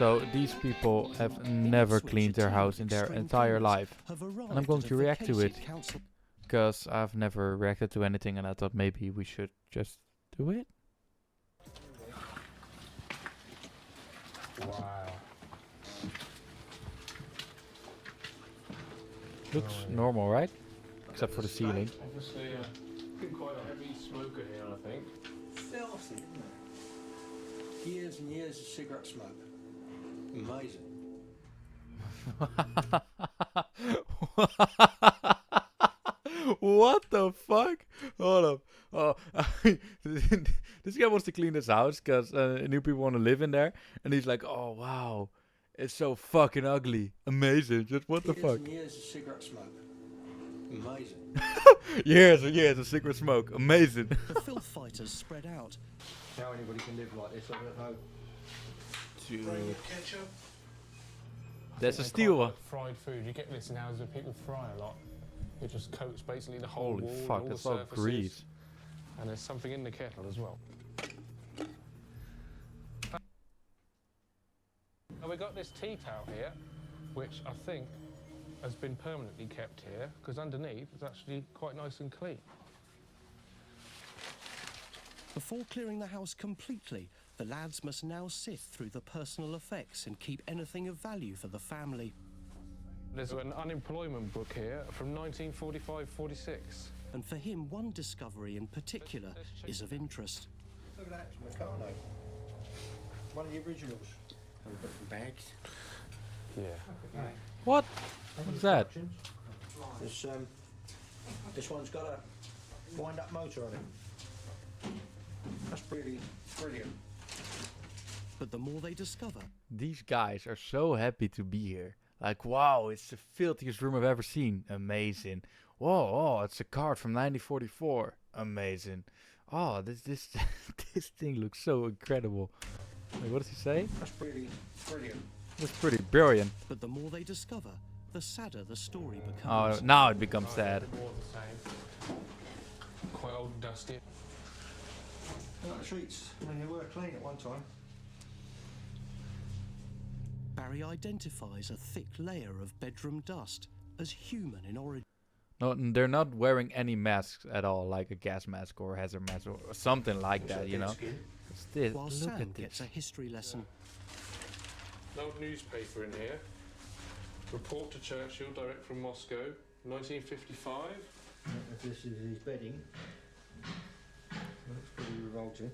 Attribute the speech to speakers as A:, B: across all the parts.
A: So these people have never cleaned their house in their entire life. And I'm going to react to it. Because I've never reacted to anything and I thought maybe we should just do it.
B: Wow.
A: Looks normal, right? Except for the ceiling.
B: Obviously, quite a heavy smoker here, I think.
C: Filthy, isn't it? Years and years of cigarette smoke. Amazing.
A: What the fuck? Hold up. Oh, this guy wants to clean his house because new people want to live in there, and he's like, "Oh wow, it's so fucking ugly, amazing." Just what the fuck?
C: Years and years of cigarette smoke. Amazing.
A: Years and years of cigarette smoke, amazing.
D: The filth fighters spread out.
C: How anybody can live like this, I don't know.
A: Dude,
C: Ketchup.
A: that's a
B: They
A: steel
B: quite
A: one.
B: like fried food. You get this in houses where people fry a lot. It just coats basically the whole
A: Holy
B: wall, and
A: fuck,
B: all
A: that's
B: the
A: all
B: surfaces.
A: grease.
B: And there's something in the kettle as well. Now we got this tea towel here, which I think has been permanently kept here because underneath it's actually quite nice and clean.
D: Before clearing the house completely, the lads must now sift through the personal effects and keep anything of value for the family.
B: There's an unemployment book here from 1945-46.
D: And for him, one discovery in particular is of interest.
C: Look at that, it's Meccano. One of the originals. Bags.
B: Yeah.
A: What? What's that?
C: This one's got a wind-up motor on it. That's really brilliant.
D: But the more they discover,
A: These guys are so happy to be here. Like, wow, it's the filthiest room I've ever seen. Amazing. Whoa, oh, it's a card from 1944. Amazing. Oh, this this thing looks so incredible. Wait, what does he say?
C: That's really brilliant.
A: That's pretty brilliant.
D: but the more they discover, the sadder the story
A: Oh,
D: becomes.
A: now it becomes sad.
B: More of the same. Quite old and dusty.
C: Look at the streets. I mean, they were clean at one time.
D: Barry identifies a thick layer of bedroom dust as human in origin.
A: No, they're not wearing any masks at all, like a gas mask or a hazard mask or something like that, you know. It's this.
D: While
A: Look
D: Sam
A: at
D: gets a
A: this.
D: history lesson.
B: No newspaper in here. Report to Churchill, direct from Moscow, 1955.
C: If this is his bedding, looks pretty revolting.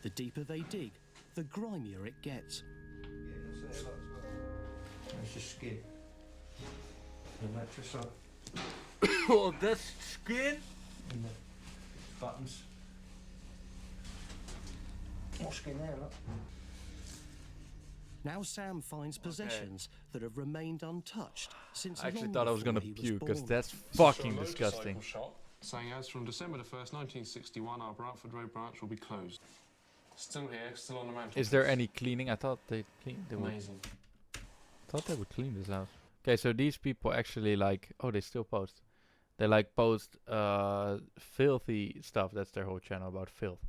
D: The deeper they dig, the grimier it gets.
C: Yeah, that's there, look, as well. That's just skin. The mattress up.
A: Oh, that's skin.
C: And the buttons. More skin there, look.
D: Now Sam finds possessions that have remained untouched since
A: I actually
D: long
A: thought I was
D: before
A: gonna
D: he was
A: puke because
D: born.
A: that's
B: This is from
A: fucking
B: a
A: disgusting.
B: motorcycle shop saying as from December the 1st, 1961, our Brantford Road branch will be closed. Still here, still on the mantel.
A: Is there any cleaning? I thought they cleaned. They would.
B: Amazing.
A: Thought they would clean this house. Okay, so these people actually like. Oh, they still post. They like post filthy stuff. That's their whole channel about filth.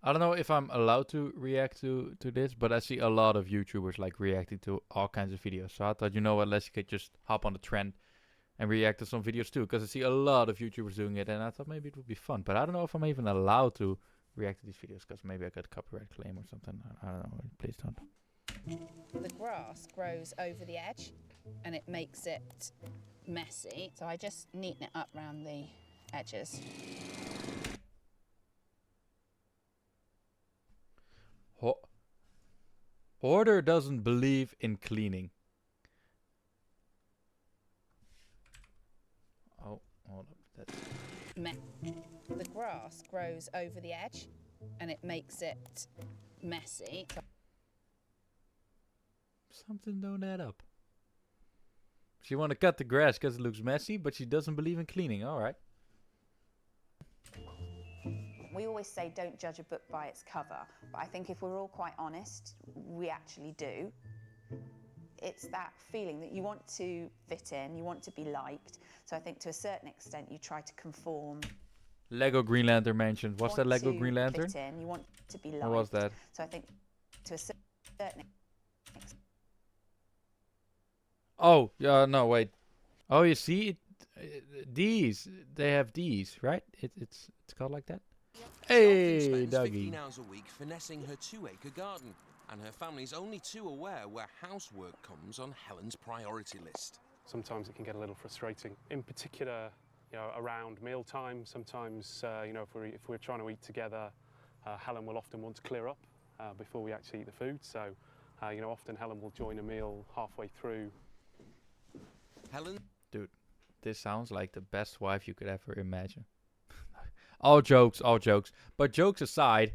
A: I don't know if I'm allowed to react to this, but I see a lot of YouTubers like reacting to all kinds of videos. So I thought, you know what, let's just hop on the trend and react to some videos too, because I see a lot of YouTubers doing it, and I thought maybe it would be fun. But I don't know if I'm even allowed to react to these videos, because maybe I got copyright claim or something. I don't know. Please don't.
E: The grass grows over the edge and it makes it messy. So I just neaten it up around the edges.
A: Hoarder doesn't believe in cleaning. Oh, hold up. That's
E: The grass grows over the edge and it makes it messy.
A: something don't add up. She want to cut the grass because it looks messy, but she doesn't believe in cleaning. All right.
E: We always say don't judge a book by its cover, but I think if we're all quite honest, we actually do. It's that feeling that you want to fit in, you want to be liked. So I think to a certain extent you try to conform.
A: Lego Green Lantern mentioned. What's that
E: Want
A: Lego
E: to
A: Green Lantern?
E: Fit in, you want to be liked.
A: What was that?
E: So I think to a certain extent.
A: Oh, yeah, no, wait. Oh, you see, these, they have these, right? It's called like that? Hey,
F: spends 15
A: doggy.
F: hours a week finessing her 2-acre garden, and her family's only too aware where housework comes on Helen's priority list.
G: Sometimes it can get a little frustrating, in particular, you know, around mealtime. Sometimes, you know, if we're trying to eat together, Helen will often want to clear up before we actually eat the food. So, you know, often Helen will join a meal halfway through.
F: Helen?
A: Dude, this sounds like the best wife you could ever imagine. All jokes, all jokes. But jokes aside,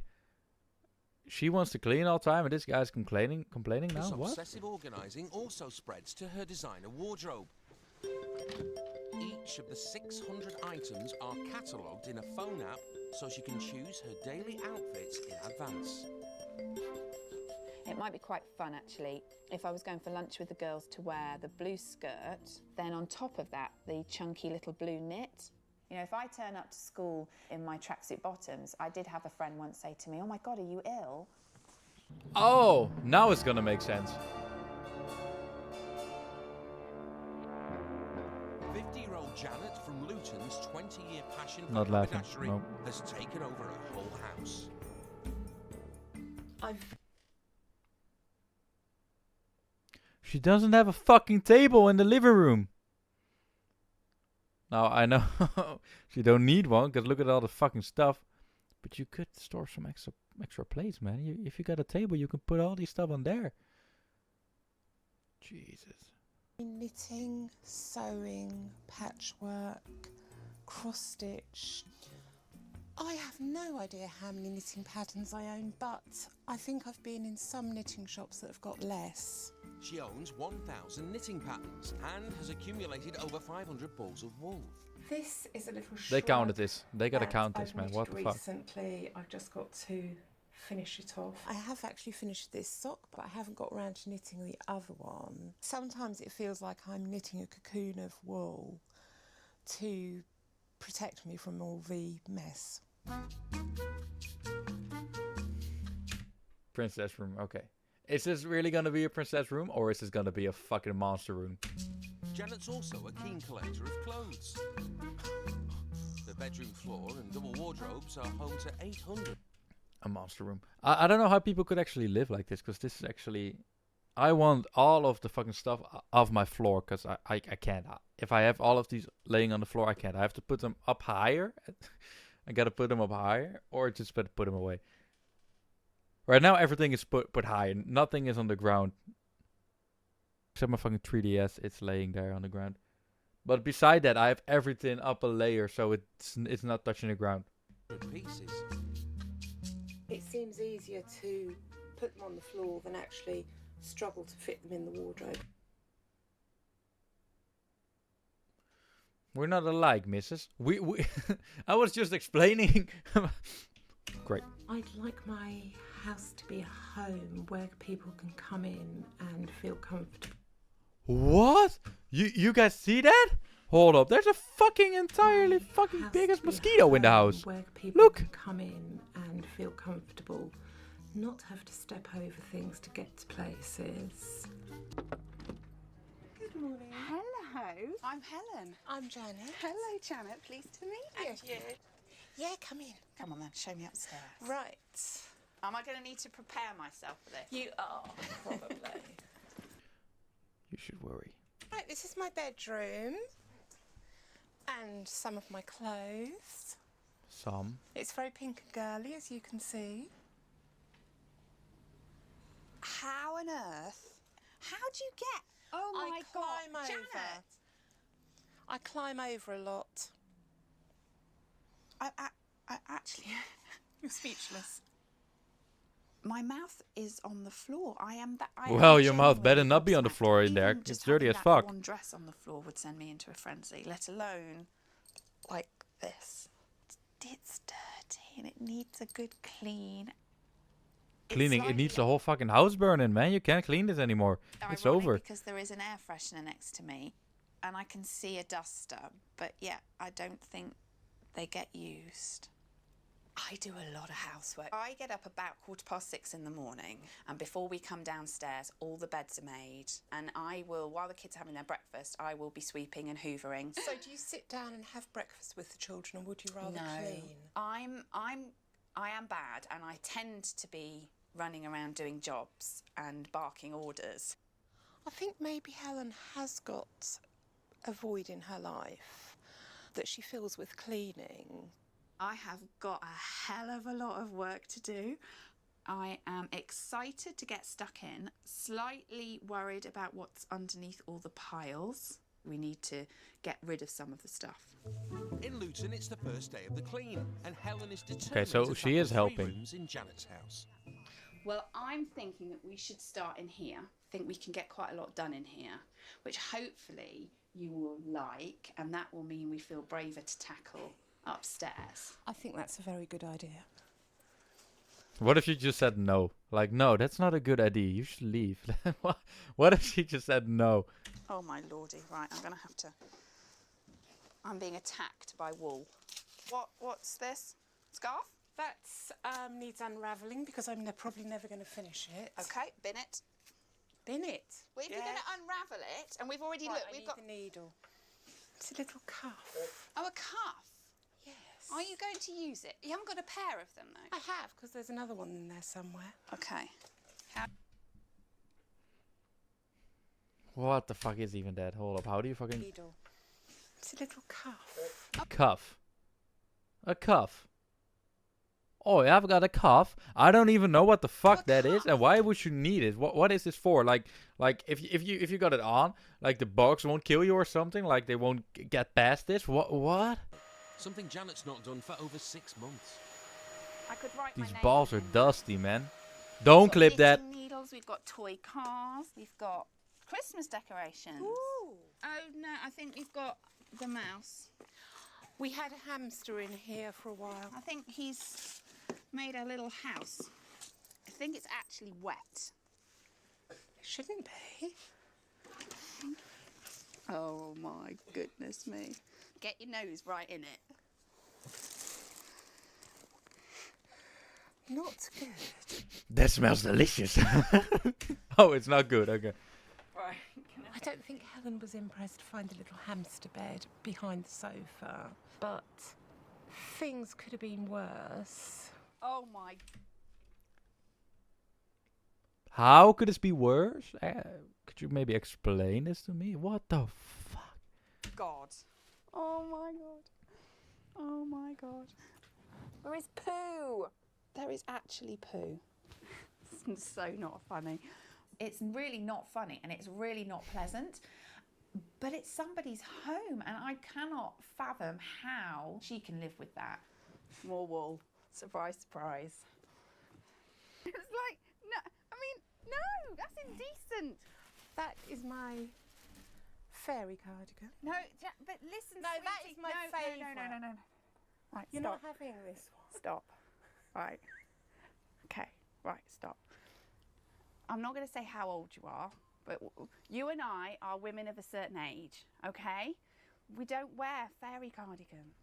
A: she wants to clean all the time, and this guy's complaining now.
F: This
A: What?
F: obsessive organising also spreads to her designer wardrobe. Each of the 600 items are catalogued in a phone app so she can choose her daily outfits in advance.
E: It might be quite fun actually if I was going for lunch with the girls to wear the blue skirt, then on top of that the chunky little blue knit. You know, if I turn up to school in my tracksuit bottoms, I did have a friend once say to me, "Oh my God, are you ill?"
A: Oh, now it's gonna make sense.
F: 50-year-old Janet from Luton's 20-year passion for
A: Not laughing,
F: haberdashery
A: no.
F: has taken over her whole house.
A: She doesn't have a fucking table in the living room. Now, I know she don't need one, because look at all the fucking stuff. But you could store some extra plates, man. If you got a table, you can put all these stuff on there. Jesus.
H: Knitting, sewing, patchwork, cross stitch. I have no idea how many knitting patterns I own, but I think I've been in some knitting shops that have got less.
F: She owns 1,000 knitting patterns and has accumulated over 500 balls of wool.
H: This is a little
A: They
H: shrug
A: counted this. They gotta
H: that
A: count this,
H: I've
A: man.
H: knitted
A: What the fuck?
H: Recently, I've just got to finish it off. I have actually finished this sock, but I haven't got around to knitting the other one. Sometimes it feels like I'm knitting a cocoon of wool to protect me from all the mess.
A: Princess room, okay. Is this really gonna be a princess room, or is this gonna be a fucking monster room?
F: Janet's also a keen collector of clothes. The bedroom floor and double wardrobes are home to 800.
A: A monster room. I don't know how people could actually live like this, because this is actually... I want all of the fucking stuff off my floor, because I can't. If I have all of these laying on the floor, I can't. I have to put them up higher. I gotta put them up higher, or just put them away. Right now, everything is put high. Nothing is on the ground. Except my fucking 3DS, it's laying there on the ground. But beside that, I have everything up a layer, so it's not touching the ground.
F: Pieces.
H: It seems easier to put them on the floor than actually struggle to fit them in the wardrobe.
A: We're not alike, missus. We I was just explaining. Great.
H: I'd like my house to be a home where people can come in and feel comfortable.
A: What? You guys see that? Hold up. There's a fucking entirely fucking
H: House
A: biggest
H: to be a
A: mosquito in the
H: home
A: house.
H: Where people
A: Look.
H: can come in and feel comfortable, not have to step over things to get to places. Good morning.
I: Hello, I'm Helen.
H: I'm Janet.
I: Hello, Janet. Pleased to meet you.
H: And you? Yeah, come in.
I: Come on then, show me upstairs.
H: Right.
I: Am I going to need to prepare myself for this?
H: You are, probably.
A: You should worry.
H: Right, this is my bedroom. And some of my clothes.
A: Some.
H: It's very pink and girly, as you can see.
I: How on earth? How do you get? Oh my
H: I
I: God,
H: climb over.
I: Janet!
H: I climb over a lot.
I: I actually, you're speechless. My mouth is on the floor. I am that.
A: Well, your mouth better not be on the floor in there.
I: Even
A: It's
I: just
A: dirty
I: having
A: as
I: that
A: fuck.
I: One dress on the floor would send me into a frenzy. Let alone like this. It's dirty and it needs a good clean.
A: Cleaning.
I: It's
A: It needs
I: like-
A: the whole fucking house burning, man. You can't clean this anymore. It's
I: ironic
A: over.
I: because there is an air freshener next to me and I can see a duster, but yeah, I don't think they get used. I do a lot of housework. I get up about 6:15 in the morning, and before we come downstairs, all the beds are made. And I will, while the kids are having their breakfast, I will be sweeping and hoovering.
H: So do you sit down and have breakfast with the children, or would you rather clean?
I: I am bad, and I tend to be running around doing jobs and barking orders.
H: I think maybe Helen has got a void in her life that she fills with cleaning.
I: I have got a hell of a lot of work to do. I am excited to get stuck in, slightly worried about what's underneath all the piles. We need to get rid of some of the stuff.
F: In Luton, it's the first day of the clean, and Helen is determined
A: Okay, so
F: to
A: she is
F: tackle 3
A: helping.
F: rooms in Janet's house.
I: Well, I'm thinking that we should start in here. I think we can get quite a lot done in here, which hopefully you will like, and that will mean we feel braver to tackle upstairs.
H: I think that's a very good idea.
A: What if she just said no? Like, no, that's not a good idea. You should leave. What if she just said no?
I: Oh my lordy, right, I'm being attacked by wool. What's this? Scarf?
H: That needs unravelling because they're probably never going to finish it.
I: Okay, bin it.
H: Bin it?
I: Well, if you're going to unravel it, and we've already looked, we've got
H: the needle. It's a little cuff.
I: Oh, a cuff.
H: Yes.
I: Are you going to use it? You haven't got a pair of them though.
H: I have, because there's another one in there somewhere.
I: Okay.
A: What the fuck is even that? Hold up. How do you fucking
H: Needle. It's a little cuff.
A: cuff? A cuff. Oh, yeah, I've got a cuff. I don't even know what the fuck that is, and why would you need it? What is this for? Like if you got it on, like the bugs won't kill you or something. Like they won't get past this. What?
F: Something Janet's not done for over 6 months.
I: I could write
A: These
I: my name
A: balls
I: on
A: are
I: them.
A: dusty, man. Don't clip that.
I: Knitting needles. We've got toy cars. We've got Christmas decorations.
H: Ooh.
I: Oh no, I think we've got the mouse.
H: We had a hamster in here for a while.
I: I think he's made a little house. I think it's actually wet.
H: It shouldn't be.
I: Oh my goodness me. Get your nose right in it.
H: Not good.
A: That smells delicious. Oh, it's not good. Okay.
I: Right.
H: I don't think Helen was impressed to find a little hamster bed behind the sofa, but things could have been worse.
I: Oh my.
A: How could this be worse? Could you maybe explain this to me? What the fuck?
I: God. Oh my god. Oh my god. Where is poo? There is actually poo. It's so not funny. It's really not funny and it's really not pleasant, but it's somebody's home and I cannot fathom how she can live with that. More wool. Surprise, surprise. It's like, no, I mean, no, that's indecent.
H: That is my fairy cardigan.
I: No, but listen,
H: No, that
I: sweetie,
H: is my
I: no.
H: favourite.
I: Right,
H: You're
I: stop.
H: not having this one.
I: Stop. Right. Okay, right, stop. I'm not going to say how old you are, but you and I are women of a certain age, okay? We don't wear fairy cardigans.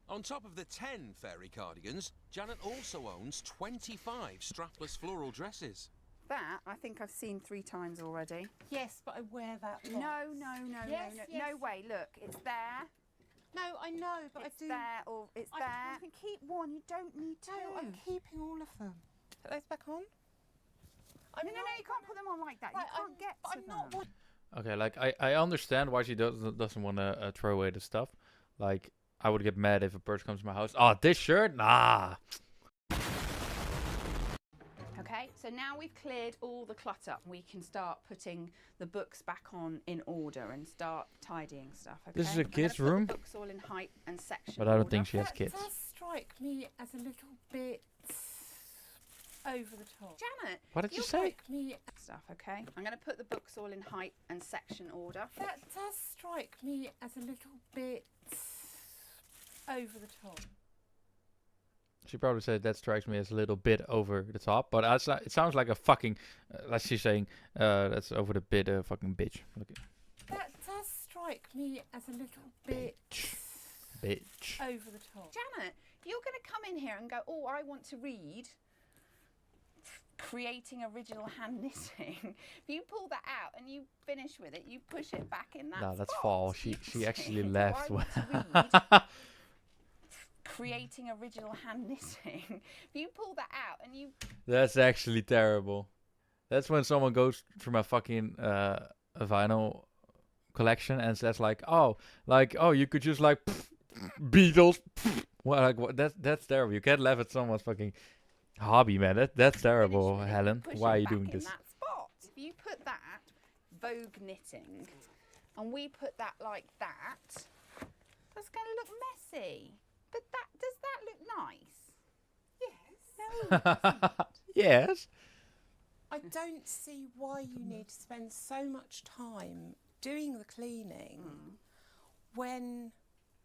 F: On top of the 10 fairy cardigans, Janet also owns 25 strapless floral dresses.
I: That, I think I've seen 3 times already.
H: Yes, but I wear that
I: No,
H: lots.
I: no,
H: Yes,
I: no.
H: yes.
I: No way, look, it's there.
H: No, I know, but
I: It's
H: I do.
I: there, or it's
H: I-
I: there. You can keep one, you don't need 2.
H: No, I'm keeping all of them. Put those back on.
I: No, you can't put them on like that.
H: Right,
I: you can't get to
H: I'm not.
I: them.
A: Okay, like I understand why she doesn't want to throw away the stuff. Like I would get mad if a person comes to my house. Oh, this shirt? Nah.
I: Okay, so now we've cleared all the clutter. We can start putting the books back on in order and start tidying stuff. Okay?
A: This is a
I: I'm gonna
A: kid's
I: put
A: room?
I: The books all in height and section.
A: But I don't
I: order.
A: think she has
H: That
A: kids.
H: does strike me as a little bit over the top.
I: Janet,
A: What did you say?
H: Strike me.
I: stuff. Okay, I'm going to put the books all in height and section order.
H: That does strike me as a little bit over the top.
A: She probably said that strikes me as a little bit over the top, but it sounds like a fucking, like she's saying, that's over the bit, fucking bitch. Look at
H: That does strike me as a little bit
A: bitch.
H: over the top.
I: Janet, you're going to come in here and go, oh, I want to read creating original hand knitting. If you pull that out and you finish with it, you push it back in that
A: No, that's
I: spot.
A: false. She actually left.
I: I want to read creating original hand knitting. If you pull that out and you...
A: That's actually terrible. That's when someone goes through my fucking vinyl collection and says like, oh, you could just like Beatles. Well, like what? That's terrible. You can't laugh at someone's fucking hobby, man. That's terrible, Helen. Why are you doing this?
I: That spot. If you put that Vogue knitting, and we put that like that, that's going to look messy. But does that look nice? Yes. No.
A: Yes.
H: I don't see why you need to spend so much time doing the cleaning when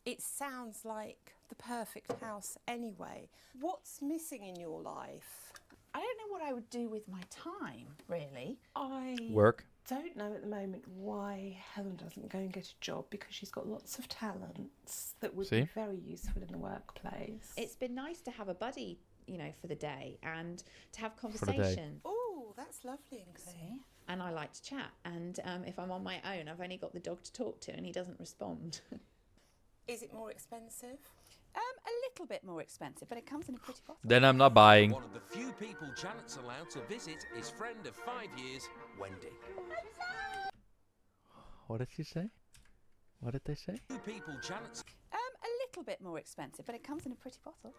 H: it sounds like the perfect house anyway. What's missing in your life?
I: I don't know what I would do with my time, really.
H: I
A: Work.
H: don't know at the moment why Helen doesn't go and get a job, because she's got lots of talents that would be very useful in the workplace.
J: It's been nice to have a buddy, you know, for the day and to have conversation.
H: Oh, that's lovely and clear.
J: And I like to chat. And if I'm on my own, I've only got the dog to talk to and he doesn't respond.
H: Is it more expensive?
I: A little bit more expensive, but it comes in a pretty bottle.
A: Then I'm not buying.
F: One of the few people Janet's allowed to visit is friend of 5 years, Wendy.
A: What did she say? What did they say?
F: Few people Janet's
I: A little bit more expensive, but it comes in a pretty bottle.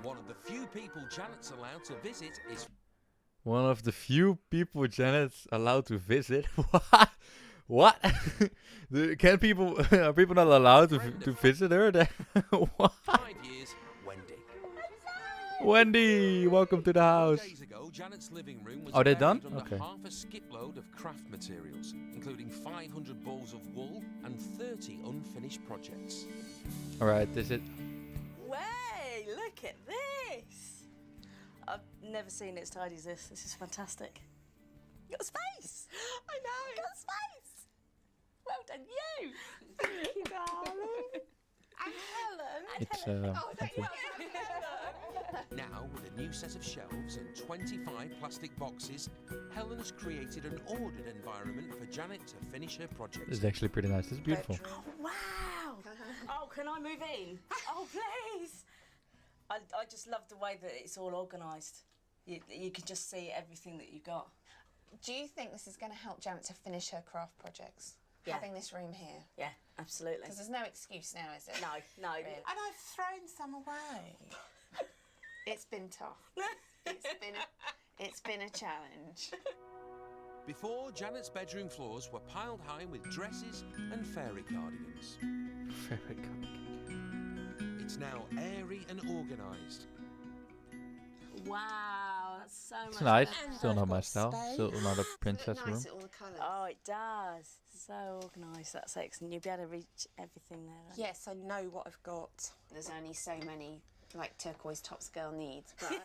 F: One of the few people Janet's allowed to visit is
A: One of the few people Janet's allowed to visit. What? What? Can people? Are people not allowed to visit her? What?
F: 5 years, Wendy.
A: Wendy, welcome to the house.
F: 2 days ago, Janet's living room was
A: Oh, they're
F: buried
A: done?
F: under
A: Okay.
F: half a skipload of craft materials, including 500 balls of wool and 30 unfinished projects.
A: All right, this is.
K: Way, look at this! I've never seen it as tidy as this. This is fantastic. You got space! I know! You got space! Well done, you!
I: Thank you, darling. And Helen.
A: It's
F: Now, with a new set of shelves and 25 plastic boxes, Helen has created an ordered environment for Janet to finish her project.
A: This is actually pretty nice. This is beautiful.
K: Oh, wow! Oh, can I move in? Oh, please! I just love the way that it's all organised. You can just see everything that you've got.
E: Do you think this is going to help Janet to finish her craft projects?
K: Yeah.
E: Having this room here?
K: Yeah, absolutely.
E: Because there's no excuse now, is it?
K: No.
E: Really?
H: And I've thrown some away.
E: It's been tough. It's been a challenge.
F: Before, Janet's bedroom floors were piled high with dresses and fairy cardigans.
A: Fairy cardigan.
F: It's now airy and organised.
K: Wow, that's so much.
A: It's nice.
K: better.
A: Still not my style. Still not a princess room.
E: all the colours.
K: Oh, it does. So organised. That's excellent. You'll be able to reach everything there. Right?
H: Yes, I know what I've got.
E: There's only so many like turquoise tops a girl needs, but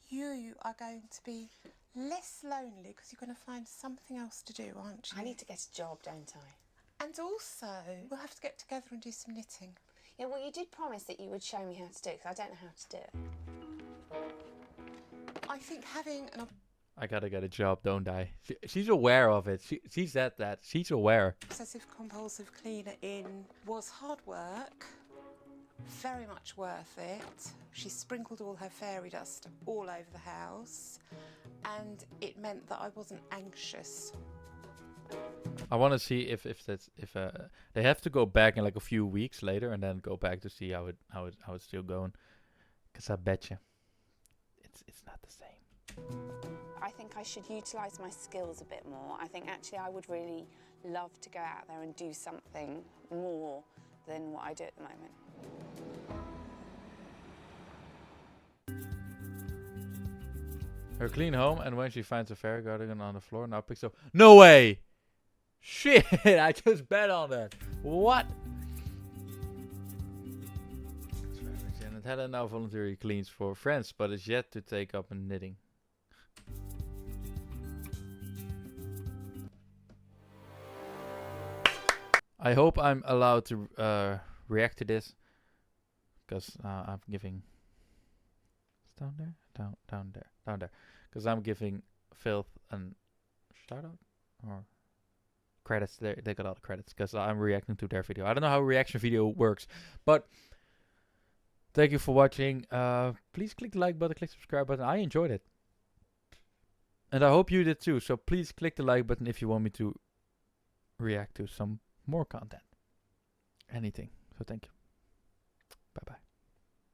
H: You are going to be less lonely because you're going to find something else to do, aren't you?
E: I need to get a job, don't I?
H: And also, we'll have to get together and do some knitting.
E: Yeah, well, you did promise that you would show me how to do it, because I don't know how to do it.
H: I think having an
A: I gotta get a job, don't I? She's aware of it. She said that. She's aware.
H: obsessive compulsive cleaner in was hard work, very much worth it. She sprinkled all her fairy dust all over the house, and it meant that I wasn't anxious.
A: I want to see if they have to go back in like a few weeks later and then go back to see how it's still going. Cause I bet you, it's not the same.
E: I think I should utilise my skills a bit more. I think actually I would really love to go out there and do something more than what I do at the moment.
A: Her clean home, and when she finds a fairy cardigan on the floor, now picks up. No way! Shit! I just bet on that. What? Janet Helen now voluntarily cleans for friends, but is yet to take up in knitting. I hope I'm allowed to react to this because I'm giving. It's down there, down there, because I'm giving Filth an shout out or credits. They got all the credits because I'm reacting to their video. I don't know how a reaction video works, but thank you for watching. Please click the like button, click subscribe button. I enjoyed it, and I hope you did too. So please click the like button if you want me to react to some more content, anything. So thank you. Bye bye.